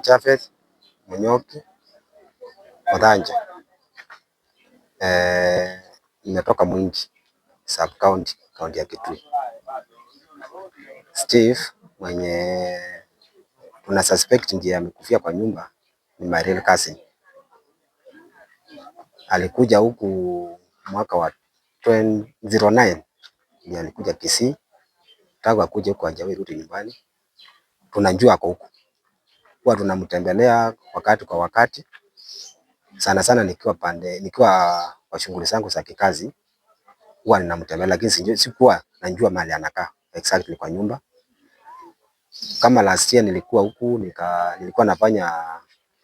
Japhet Munyoki Othanja. Nimetoka Mwingi sub county, kaunti ya Kitui. Steve mwenye tuna suspect ndiye amekufia kwa nyumba ni my real cousin. Alikuja huku mwaka wa 2009 ndiye alikuja Kisii. Tangu akuje huku hajawahi rudi nyumbani. Tunajua ako huku. Huwa tunamtembelea wakati kwa wakati. Sana sana nikiwa kwa shughuli zangu za kikazi huwa ninamtembelea, lakini sikuwa najua mahali anakaa exactly kwa nyumba. Kama last year nilikuwa huku nilikuwa nafanya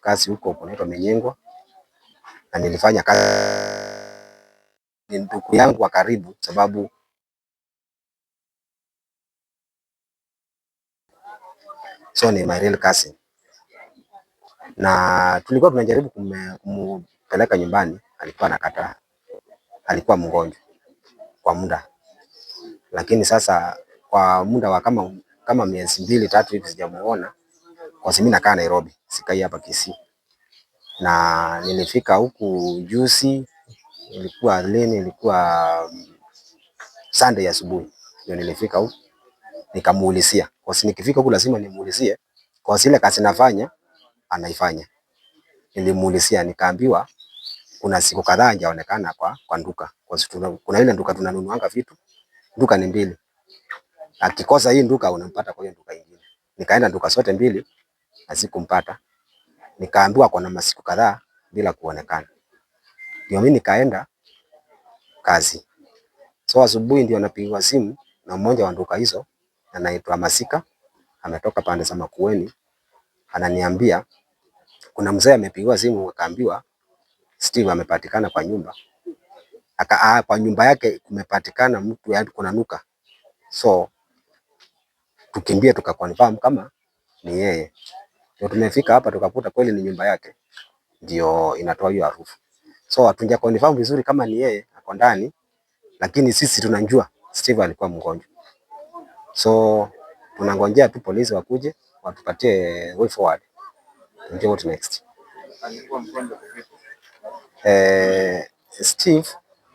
kazi huko kunaitwa Menyengwa, na nilifanya kazi ni ndugu yangu wa karibu sababu so ni my real cousin. Na tulikuwa tunajaribu kumpeleka nyumbani, alikuwa anakataa. Alikuwa mgonjwa kwa muda. Lakini sasa kwa muda wa kama miezi 2-3 hivi sijamuona, kwa sababu mimi nakaa Nairobi, sikai hapa Kisii. Na nilifika huku juzi, ilikuwa Sunday asubuhi. Ndio nilifika huku nikamuulizia. Kwa sababu nikifika huku lazima nimuulizie kwa zile kazi nafanya anaifanya. Nilimuulizia nikaambiwa kuna siku kadhaa hajaonekana kwa duka. Kwa sababu kuna ile duka tunanunuanga vitu, duka ni 2. Akikosa hii duka unampata kwa hiyo duka nyingine. Nikaenda duka zote 2 na sikumpata. Nikaambiwa kuna masiku kadhaa bila kuonekana. Ndio mimi nikaenda kazi. So asubuhi ndio napigiwa simu na mmoja wa duka hizo, anaitwa Masika, ametoka pande za Makueni. Ananiambia kuna mzee amepigiwa simu akaambiwa Steve amepatikana kwa nyumba. Kwa nyumba yake kumepatikana mtu yaani kuna nuka. So tukimbie tukaconfirm kama ni yeye. Ndio tumefika hapa tukakuta kweli ni nyumba yake ndio inatoa hiyo harufu. So hatuja confirm vizuri kama ni yeye ako ndani, lakini sisi tunajua Steve alikuwa mgonjwa. So tunangojea tu polisi wakuje watupatie way forward. Ndio what next. Alikuwa mgonjwa vipi? Steve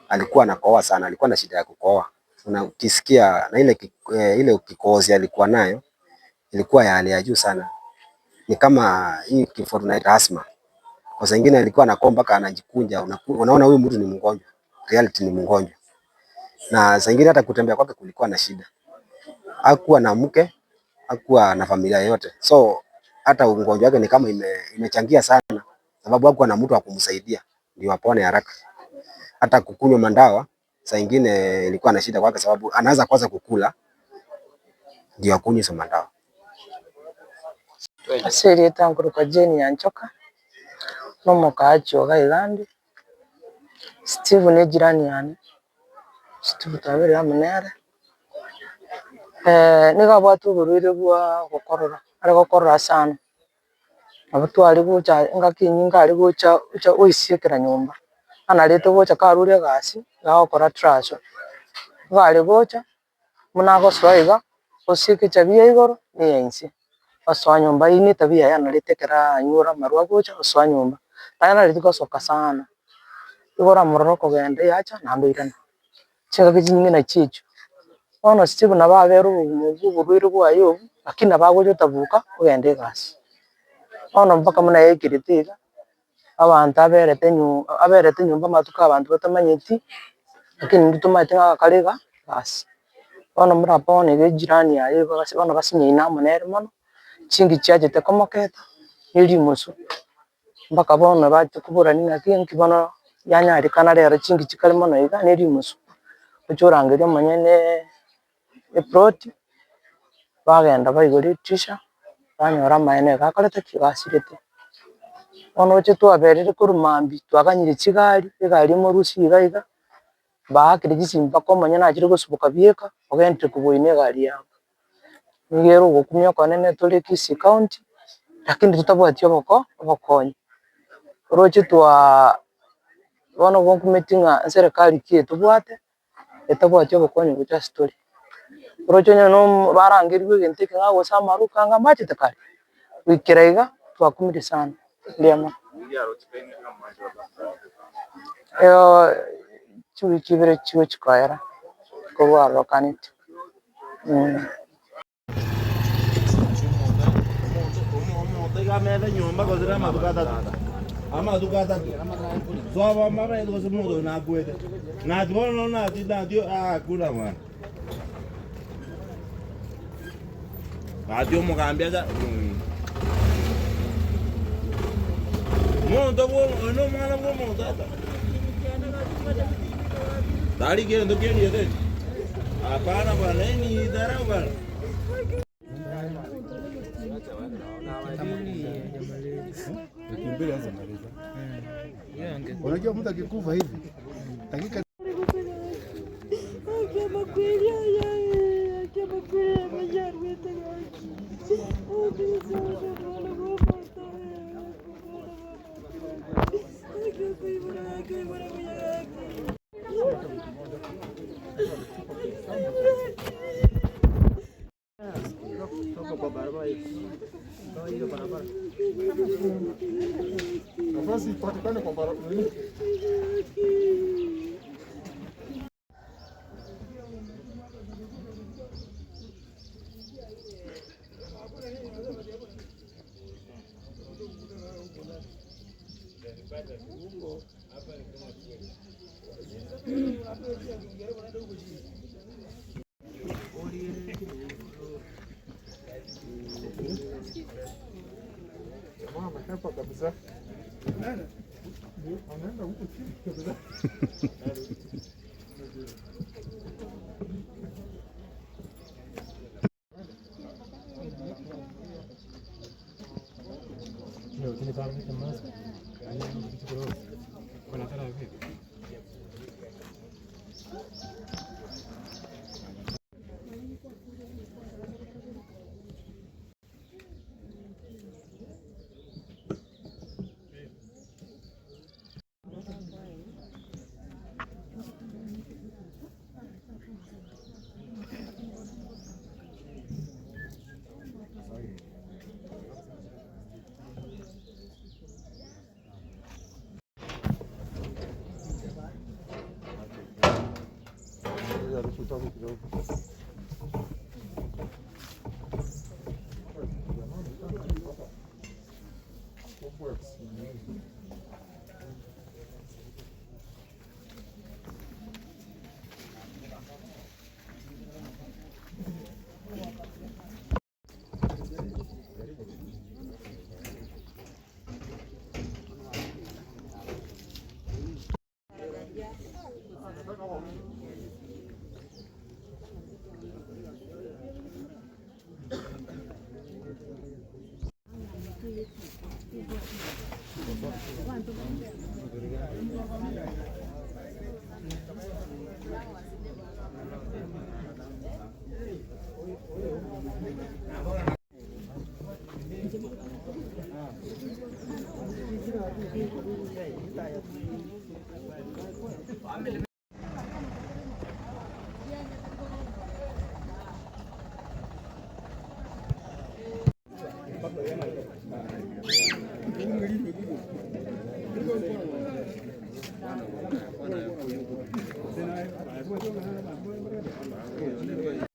alikuwa anakohoa sana, alikuwa na shida ya kukohoa. Unakisikia na ile kikohozi alikuwa nayo ilikuwa ya hali ya juu sana. Ni kama hii kifo tunaita asthma. Kwa sababu nyingine alikuwa anakohoa mpaka anajikunja, unaona huyu mtu ni mgonjwa. Reality ni mgonjwa. Na saa nyingine hata kutembea kwake kulikuwa na shida. Hakuwa na mke, hakuwa na familia yote. So hata ugonjwa wake ni kama imechangia sana sababu hakuwa na mtu wa kumsaidia ndio apone haraka. Hata kukunywa madawa saa nyingine ilikuwa na shida kwake sababu anaanza kwanza kukula ndio akunywe hizo madawa. Asili tangu kwa Jeni ya Nchoka nomo kaacho Gailandi. Steve ni jirani yani. Steve tabiri amunere. Niga bwatu burwire bwa gukorora ari gukorora sana. Abatu ari gucha ngakinyinga ari gucha uisiekera nyumba. Analete gucha karuria gasi gakora trash. Gari gucha munago soiga usieke chabia igoro ni yensi. Waswa nyumba ini tabia yana litekera nyura marwa gucha uswa nyumba. Tayana litiko soka sana. Igora muroko gende yacha nambirana. Chinga kijinyinge na chicho. Ono Steve na baberu burwire bwa yo lakini abagoje tabuka ugende gasi. Ono mpaka muna yekiritiga abantu aberete nyumba matuka abantu batamanyeti lakini ndituma tinga kaliga gasi. Ono murapone ge jirani yaye basi ono basinye ina munere mono chingi chaje tekomoketa ili musu mpaka bono bati kubura nina kinki bono yanya ari kana rero chingi chikali mono iga neri musu uchorangeria manyene plot bagenda baigori tisha banyora maene gakorete kigasirete ono che twaberere kurumambi twaganyire chigari egari morusi igaiga baakire gisimba komanya na chire gusubuka bieka ogente kuboine gari yao ngero gokumya konene tuli Kisii County lakini tutabwati obokonyi roche twa bono bonkumetinga serikali kie tubwate etabwati obokonyi gocha story roche no barangirwe gente kinga gosama rukanga machete kali wikiraiga twakumire sana ndiamo chui kibere chiwe chikayara ko rokanite Gamela nyumba kozira amaduka atatu swaba mara ndo semudo na kwete na tbono na tidadio kula mwana adio mugambia za mondo no mwana mondo dali ke ndo ke ni de hapana bwana ni dharau bwana. Unajua mtu akikufa hivi dakika nafasi ipatikane kwa barabara. Mama hapa kabisa. Anaenda huko chini kabisa. Leo tunataka kama kuna tara vipi?